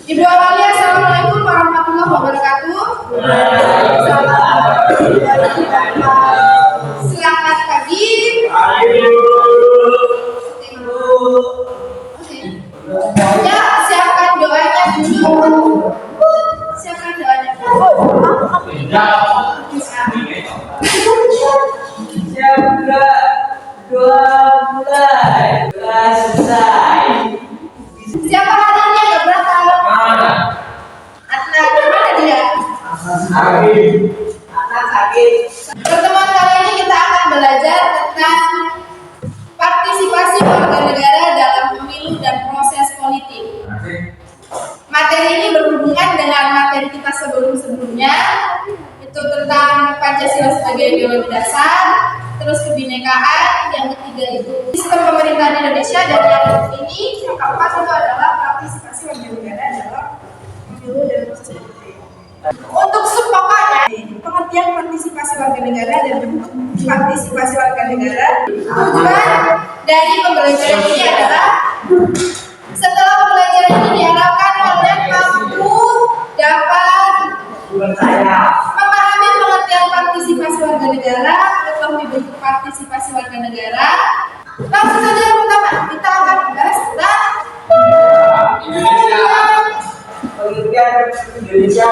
Ibu Awali, assalamualaikum warahmatullahi wabarakatuh. Selamat pagi. Ya, siapkan doanya dulu. Siapkan doanya. Mulai selesai. Siapa hadirnya ke belakang? Atna, gimana dia? Sakit. Pertemuan kali ini kita akan belajar tentang partisipasi warga negara dalam pemilu dan proses politik. Materi ini berhubungan dengan materi kita sebelum-sebelumnya, itu tentang Pancasila sebagai ideologi dasar, terus kebinekaan, yang ketiga itu sistem pemerintahan Indonesia, dan yang ini yang keempat itu adalah partisipasi warga negara dalam pemilu dan proses politik. Untuk sepokoknya pengertian partisipasi warga negara dan partisipasi warga negara, tujuan dari pembelajaran ini adalah setelah pembelajaran ini diharapkan kalian mampu dapat memahami pengertian partisipasi warga negara, mengetahui bentuk partisipasi warga negara. Langsung saja yang pertama kita akan membahas tentang Indonesia.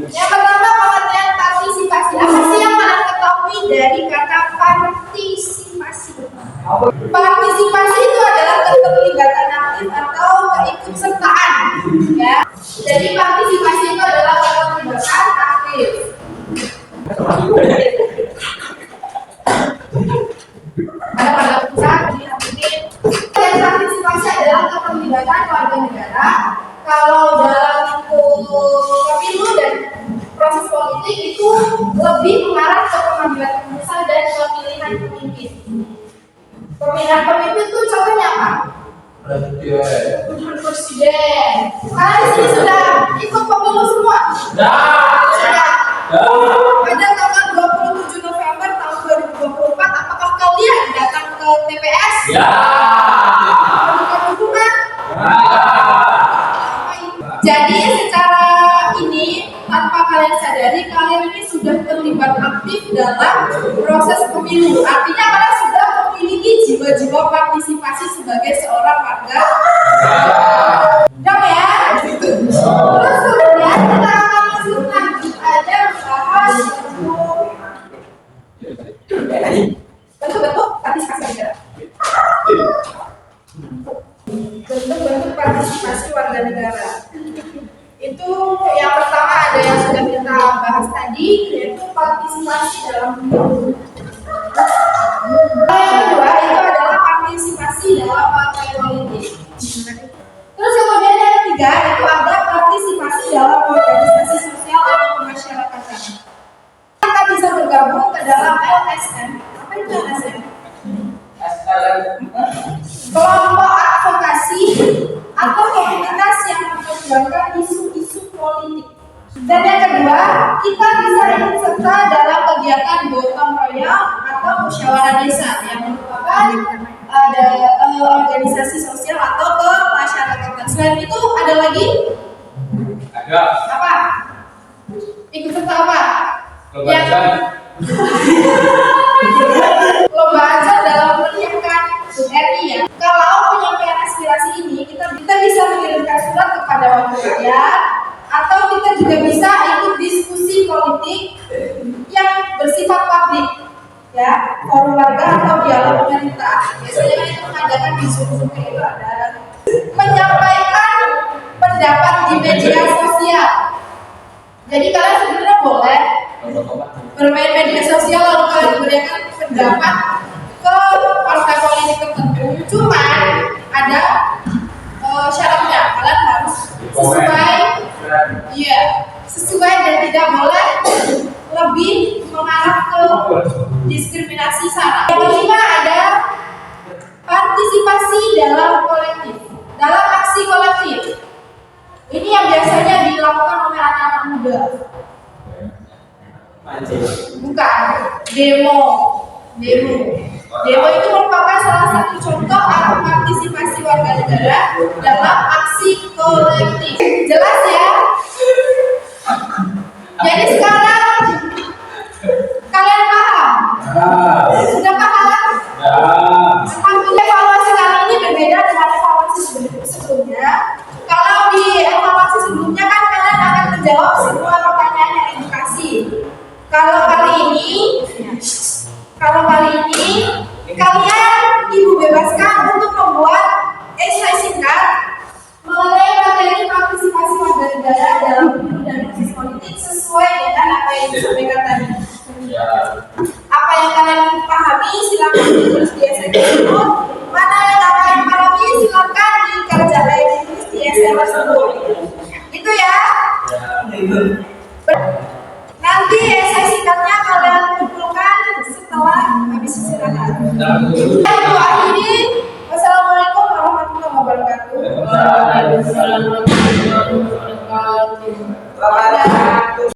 Yang pertama pengertian partisipasi. Apa sih yang kalian ketahui dari kata partisipasi? Partisipasi itu adalah keterlibatan aktif atau keikutsertaan, ya. Jadi partisipasi itu adalah keterlibatan aktif. Ada pada pusat diaktifin. Dan partisipasi adalah keterlibatan warga negara. Kalau dalam pemilu dan proses politik itu lebih mengarah ke pengambilan keputusan dan pemilihan pemimpin. Pemilihan pemimpin itu contohnya apa? Presiden. Kalian di sini sudah ikut pemilu semua? Sudah. Pada tanggal 27 November tahun 2024, apakah kalian datang ke TPS? Ya. Memberikan dukungan? Jadi secara ini tanpa kalian sadari, kalian ini sudah terlibat aktif dalam proses pemilu. Artinya kalian sudah memiliki jiwa-jiwa partisipasi sebagai seorang warga. Dong ya? Terus kemudian kita akan langsung lanjut aja membahas bentuk-bentuk partisipasi negara. Bentuk-bentuk partisipasi warga negara. Itu yang pertama ada yang sudah kita bahas tadi, yaitu partisipasi dalam pemilu. Yang kedua itu adalah partisipasi dalam partai politik. Terus kemudian yang ketiga itu ada partisipasi dalam organisasi sosial atau kemasyarakatan. Kita bisa bergabung ke dalam LSM. Apa itu LSM? Kelompok advokasi atau komunitas yang memperjuangkan isu-isu politik. Dan yang kedua, kita bisa ikut serta dalam kegiatan gotong royong atau musyawarah desa yang merupakan ada organisasi sosial atau kemasyarakatan. Selain itu ada lagi? Ada. Apa? Ikut serta apa? Lomba ajar dalam menyiapkan RI ya. Kalau penyampaian aspirasi ini kita bisa mengirimkan surat kepada wakil rakyat, atau kita juga bisa ikut diskusi politik yang bersifat publik, ya, forum warga atau dialog pemerintah. Biasanya itu mengadakan diskusi itu ada menyampaikan pendapat di media sosial. Jadi kalian sebenarnya boleh bermain media sosial lalu kalian memberikan pendapat ke partai politik tertentu. Cuman ada syaratnya, kalian harus sesuai dan tidak boleh lebih mengarah ke diskriminasi sara. Yang kelima ada partisipasi dalam kolektif, dalam aksi kolektif. Ini yang biasanya dilakukan oleh anak-anak muda. Mancing. Bukan, demo. Demo itu merupakan salah satu contoh atau partisipasi warga negara dalam aksi kolektif. Jelas ya? Jadi sekarang kalian paham? Sudah paham? Alhamdulillah, evaluasi kali ini berbeda dengan evaluasi sebelumnya. Kalau di evaluasi sebelumnya kan kalian akan menjawab semua pertanyaan yang edukasi. Kalau kali ini kalian ibu bebaskan untuk membuat esai singkat mengenai materi partisipasi warga negara dalam pemilu dan proses politik sesuai dengan apa yang disampaikan tadi. Apa yang kalian pahami silakan ditulis di esai tersebut. Mana yang kalian pahami silakan dikerjakan ditulis di esai tersebut. Itu ya. Nanti esai singkatnya kalian kumpulkan setelah habis istirahat. Ibu akhiri. Wassalamualaikum warahmatullahi wabarakatuh. Waalaikumsalam warahmatullahi wabarakatuh.